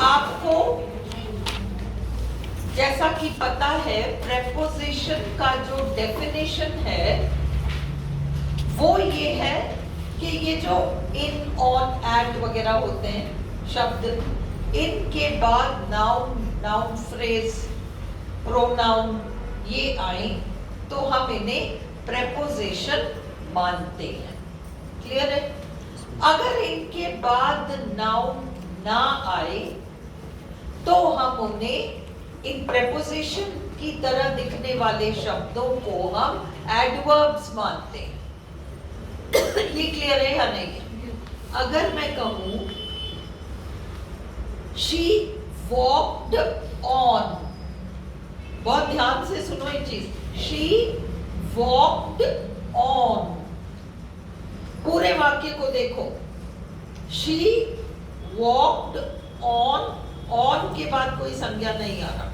आपको जैसा कि पता है प्रेपोजिशन का जो डेफिनेशन है वो ये है कि ये जो इन, ऑन, एट वगैरह होते हैं शब्द, इनके बाद नाउन, नाउन फ्रेज, प्रोनाउन ये आए तो हम इन्हें प्रेपोजिशन मानते हैं। क्लियर है? अगर इनके बाद नाउन ना आए तो हम उन्हें इन प्रेपोजिशन की तरह दिखने वाले शब्दों को हम एडवर्ब्स मानते हैं। ये क्लियर है या नहीं? अगर मैं कहूं शी वॉक्ड ऑन, बहुत ध्यान से सुनो ये चीज, शी वॉक्ड ऑन, पूरे वाक्य को देखो, शी वॉक्ड ऑन, ऑन के बाद कोई संज्ञा नहीं आ रहा।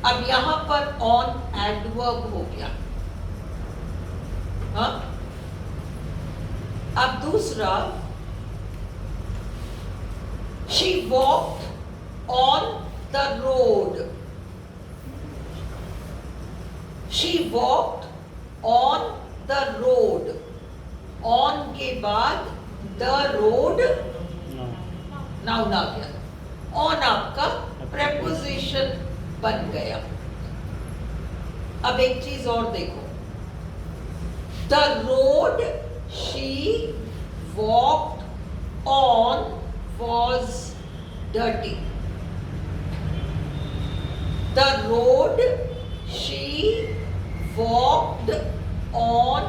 अब यहां पर ऑन एडवर्ब हो गया। हाँ? अब दूसरा, she walked on the road, she walked on the road, on के बाद द रोड नाउन आ गया, ऑन आपका प्रेपोजिशन बन गया। अब एक चीज और देखो, the road she walked on was dirty, the road she walked on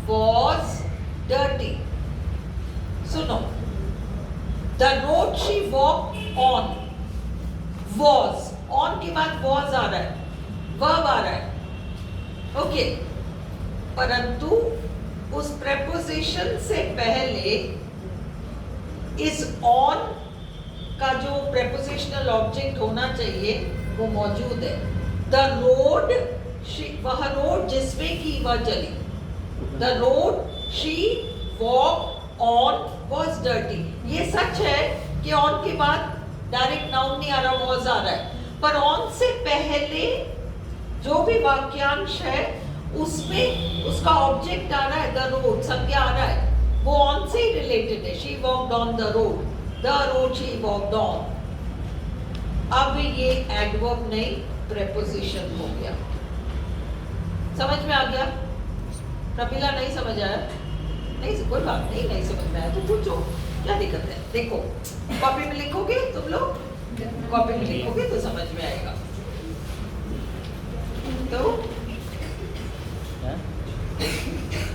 was dirty. सुनो, the road she walked on, was, on के बाद वॉज आ रहा है, वर्ब आ रहा है, ओके। परंतु उस प्रेपोजिशन से पहले इस ऑन का जो प्रेपोजिशनल ऑब्जेक्ट होना चाहिए वो मौजूद है। द रोड शी, वह रोड जिसमें की वह चली, the road she walk on was dirty. ये सच है कि ऑन के बाद डायरेक्ट नाउन नहीं आ रहा, वॉज आ रहा है, पर ऑन से पहले जो भी वाक्यांश है उसमें उसका ऑब्जेक्ट आ रहा है, द रोड, संज्ञा आ रहा है, वो ऑन से ही रिलेटेड है। She walked on the road she walked on. अब ये एडवर्ब नहीं प्रेपोजिशन हो गया। समझ में आ गया? प्रमिला नहीं समझ आया? नहीं, कोई बात नहीं, नहीं समझ में आया तो पूछो, क्या दिक्कत है? देखो कॉपी में लिखोगे, तुम लोग कॉपी में लिखोगे तो समझ में आएगा। तो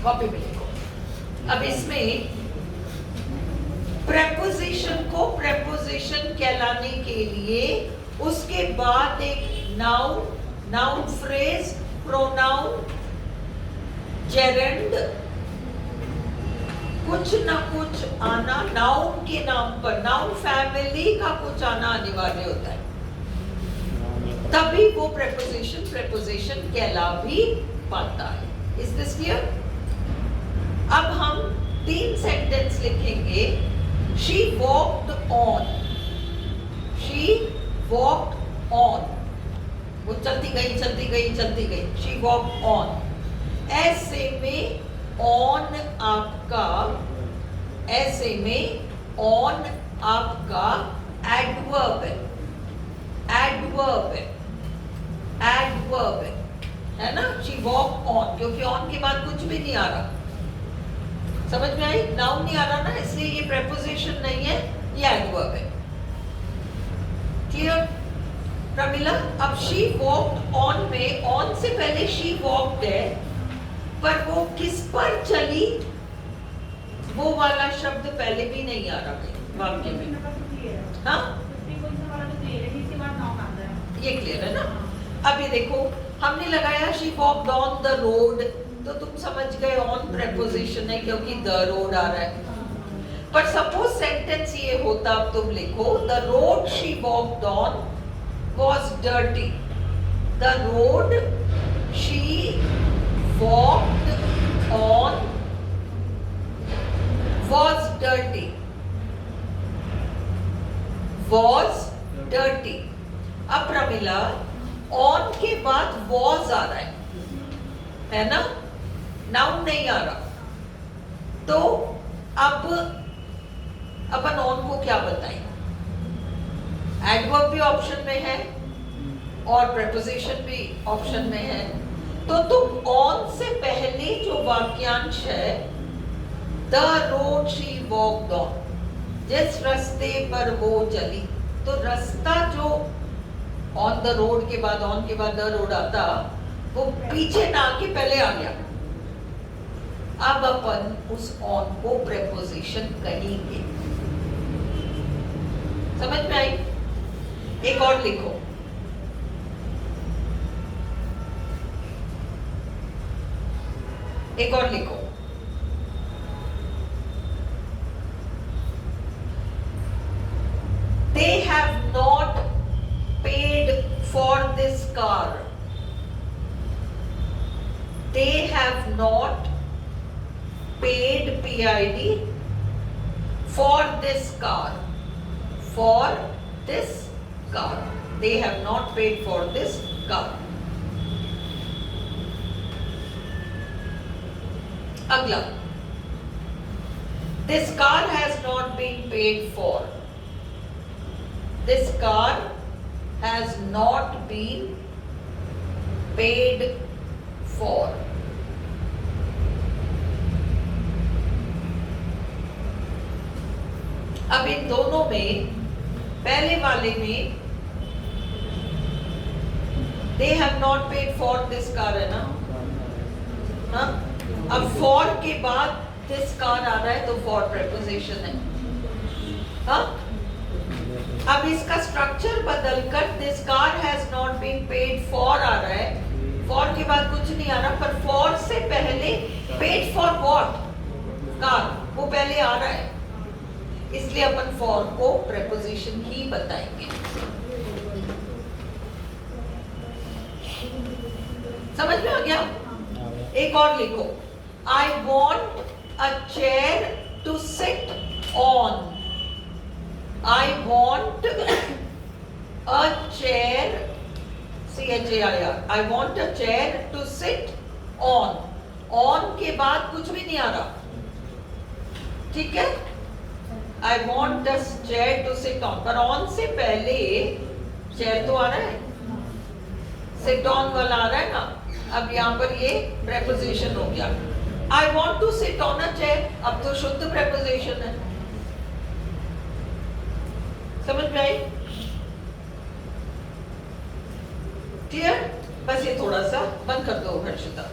कॉपी में लिखो। अब इसमें प्रेपोजिशन को प्रेपोजिशन कहलाने के लिए उसके बाद एक noun, noun phrase, pronoun, gerund, कुछ ना कुछ आना नाउन के नाम पर, नाउन फैमिली का कुछ आना अनिवार्य होता है, तभी वो प्रेपोजिशन कहला भी पाता है। Is this clear? अब हम 3 सेंटेंस लिखेंगे। She walked on, she walked on, वो चलती गई चलती गई चलती गई, शी वॉक्ड ऑन। ऐसे में ऑन आपका, ऐसे में ऑन आपका एडवर्ब है, एडवर्ब है, एडवर्ब है ना? शी वॉक ऑन, क्योंकि ऑन के बाद कुछ भी नहीं आ रहा, समझ में आई? नाउन नहीं आ रहा ना, इसलिए ये प्रेपोजिशन नहीं है, ये एडवर्ब है। क्लियर प्रमिला? अब शी वॉक्ड ऑन में ऑन से पहले शी वॉक्ड है, पर वो किस पर चली वो वाला शब्द पहले भी नहीं आ रहा वाक्य में। हाँ, ये क्लियर है ना? अब ये देखो, हमने लगाया she walked on the road, तो तुम समझ गए ऑन प्रेपोजिशन है क्योंकि द रोड आ रहा है। पर सपोज सेंटेंस ये होता, अब तुम लिखो the road she walked on was dirty, the road she walked on was dirty. was dirty. अब प्रमिला on के बाद was आ रहा है ना, noun नहीं आ रहा, तो अब अपन on को क्या बताएं? एडवर्ब भी ऑप्शन में है और प्रेपोजिशन भी ऑप्शन में है, तो तुम ऑन से पहले जो वाक्यांश है the road she walked on, जिस रास्ते पर वो चली, तो रास्ता जो ऑन द रोड के बाद ऑन के बाद द रोड आता, वो पीछे ना आके पहले आ गया। अब अपन उस ऑन को प्रेपोजिशन कहेंगे। समझ में आई? एक और लिखो, एक और लिखो, they have not paid for this car. They have not paid, PID, for this car. For this car. They have not paid for this car. अगला, this car has not been paid for. This car has not been paid for. अब इन दोनों में, पहले वाले में they have not paid for this car है ना, हाँ? अब for के बाद this car आ रहा है तो for preposition है, हाँ? अब इसका स्ट्रक्चर बदलकर this car has not been paid for आ रहा है, for के बाद कुछ नहीं आ रहा, पर for से पहले paid for what? car, वो पहले आ रहा है, इसलिए अपन for को preposition ही बताएंगे। समझ में आ गया? एक और लिखो, I want a chair to sit on. I want a chair, CHAIR. I want a chair to sit on. On के बाद कुछ भी नहीं आ रहा, ठीक है? I want a chair to sit on. पर on से पहले chair तो आ रहा है, sit on वाला आ रहा है ना, अब यहाँ पर ये preposition हो गया। I want to sit on a chair, अब तो शुद्ध preposition है। समझ में आई? क्लियर? बस ये थोड़ा सा बंद कर दो हर्षिता।